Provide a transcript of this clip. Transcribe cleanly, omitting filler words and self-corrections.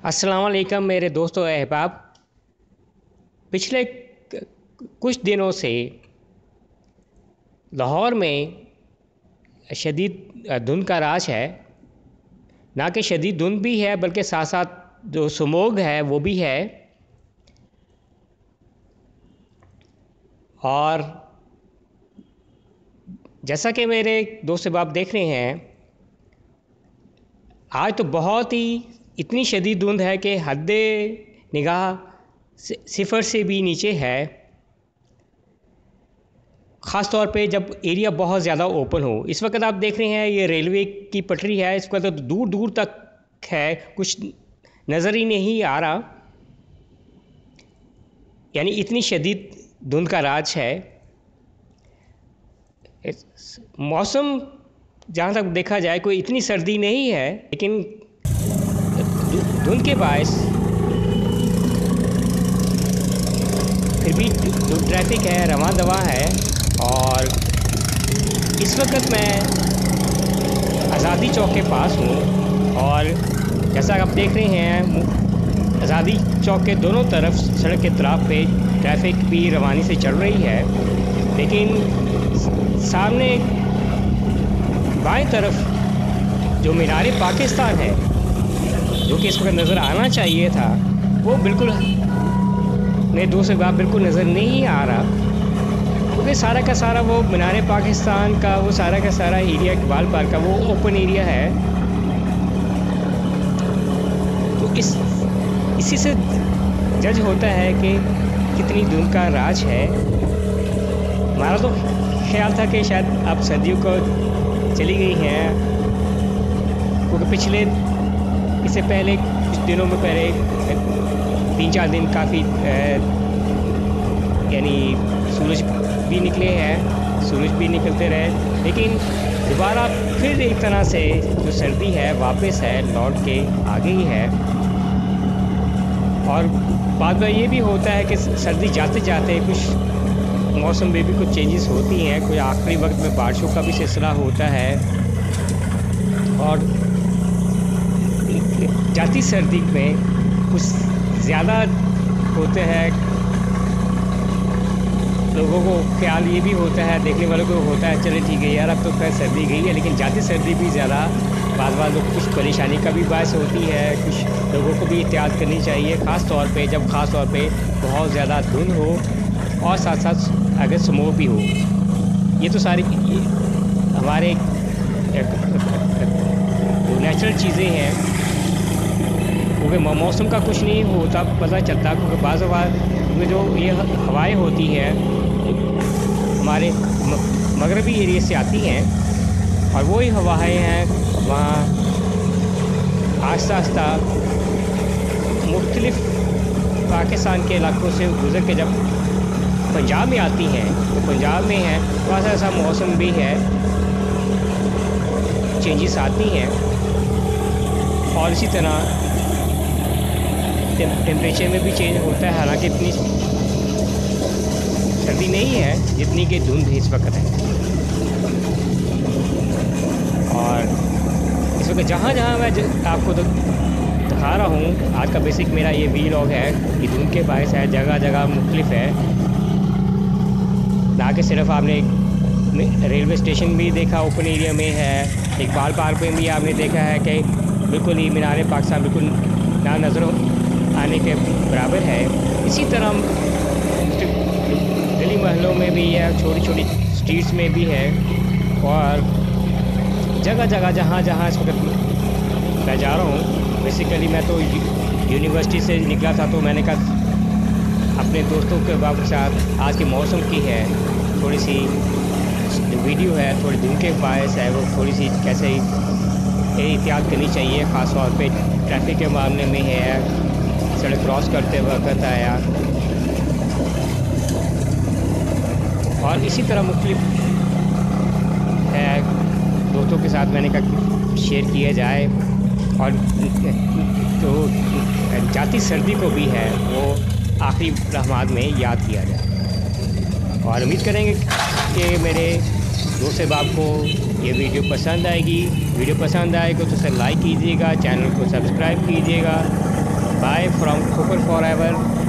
अस्सलाम वालेकुम मेरे दोस्तों अहबाब। पिछले कुछ दिनों से लाहौर में शदीद धुंध का राज है। ना कि शदीद धुंध भी है बल्कि साथ साथ जो स्मोग है वो भी है। और जैसा कि मेरे दोस्त अहबाब देख रहे हैं, आज तो बहुत ही इतनी शदीद धुंध है कि हद्दे निगाह सिफर से भी नीचे है। ख़ास तौर पे जब एरिया बहुत ज़्यादा ओपन हो। इस वक्त आप देख रहे हैं ये रेलवे की पटरी है, इस वक्त तो दूर दूर तक है, कुछ नज़र ही नहीं आ रहा। यानी इतनी शदीद धुंध का राज है। मौसम जहाँ तक देखा जाए कोई इतनी सर्दी नहीं है, लेकिन धुंध के बायस फिर भी ट्रैफिक है, रवां दवा है। और इस वक्त मैं आज़ादी चौक के पास हूँ और जैसा आप देख रहे हैं आज़ादी चौक के दोनों तरफ सड़क के तरफ पे ट्रैफिक भी रवानी से चल रही है, लेकिन सामने बाएं तरफ जो मीनार पाकिस्तान है, जो कि इस वक्त नज़र आना चाहिए था, वो बिल्कुल मेरे दोस्त से बात बिल्कुल नज़र नहीं आ रहा, क्योंकि सारा का सारा वो मीनार पाकिस्तान का वो सारा का सारा एरिया इकबाल पार्क का वो ओपन एरिया है। तो इसी से जज होता है कि कितनी धुंध का राज है। हमारा तो ख्याल था कि शायद अब सर्दियों को चली गई हैं, क्योंकि इससे पहले कुछ दिनों में पहले 3-4 दिन काफ़ी यानी सूरज भी निकले हैं, सूरज भी निकलते रहे, लेकिन दोबारा फिर एक तरह से जो सर्दी है वापस है, लौट के आ गई है। और बाद में ये भी होता है कि सर्दी जाते जाते कुछ मौसम में भी कुछ चेंजेस होती हैं, कोई आखिरी वक्त में बारिशों का भी सिलसिला होता है। और जाती सर्दी में कुछ ज़्यादा होते हैं, लोगों को ख्याल ये भी होता है, देखने वालों को होता है चले ठीक है यार अब तो खैर सर्दी गई है, लेकिन जाती सर्दी भी ज़्यादा बाद लोग कुछ परेशानी का भी बायस होती है। कुछ लोगों को भी एहतियात करनी चाहिए, ख़ास तौर पे जब ख़ास तौर पे बहुत ज़्यादा धुंध हो और साथ साथ अगर स्मोक भी हो। ये तो सारी हमारे जो नेचुरल चीज़ें हैं, क्योंकि मौसम का कुछ नहीं होता पता चलता, क्योंकि बाज़ में जो ये हवाएं होती हैं हमारे मगरबी एरिया से आती हैं, और वही हवाएं हैं वहाँ आस्ता आस्ता मुख्तलिफ पाकिस्तान के इलाकों से गुज़र के जब पंजाब में आती हैं, तो पंजाब में है वहाँ से ऐसा मौसम भी है, चेंजेस आती हैं। और इसी तरह टेम्परेचर में भी चेंज होता है, हालांकि इतनी सर्दी नहीं है जितनी कि धुंध इस वक्त है। और इस वक्त जहाँ जहाँ मैं आपको दिखा रहा हूँ, आज का बेसिक मेरा ये वीलॉग है कि धुंध के बायस है, जगह जगह मुख्तलिफ है। ना कि सिर्फ आपने रेलवे स्टेशन भी देखा ओपन एरिया में है, इकबाल पार्क में भी आपने देखा है कि बिल्कुल ही मीनार पाकिस्तान बिल्कुल ना नज़र आने के बराबर है। इसी तरह गली महलों में भी है, छोटी छोटी स्ट्रीट्स में भी है, और जगह जगह जहाँ जहाँ इस वक्त मैं जा रहा हूँ। बेसिकली मैं तो यूनिवर्सिटी से निकला था, तो मैंने कहा अपने दोस्तों के साथ आज के मौसम की है थोड़ी सी वीडियो है, थोड़ी धुंध के बायस है, वो थोड़ी सी कैसे एहतियात करनी चाहिए, ख़ास तौर पे ट्रैफिक के मामले में है, सड़क क्रॉस करते वक्त आया। और इसी तरह मुख्तलिफ है दोस्तों के साथ मैंने कहा शेयर किया जाए, और तो जाती सर्दी को भी है वो आखिरी लम्हात में याद किया जाए। और उम्मीद करेंगे कि मेरे दोस्त अहबाब को ये वीडियो पसंद आएगी। वीडियो पसंद आएगा तो उसे लाइक कीजिएगा, चैनल को सब्सक्राइब कीजिएगा। Bye from Khokhar for ever.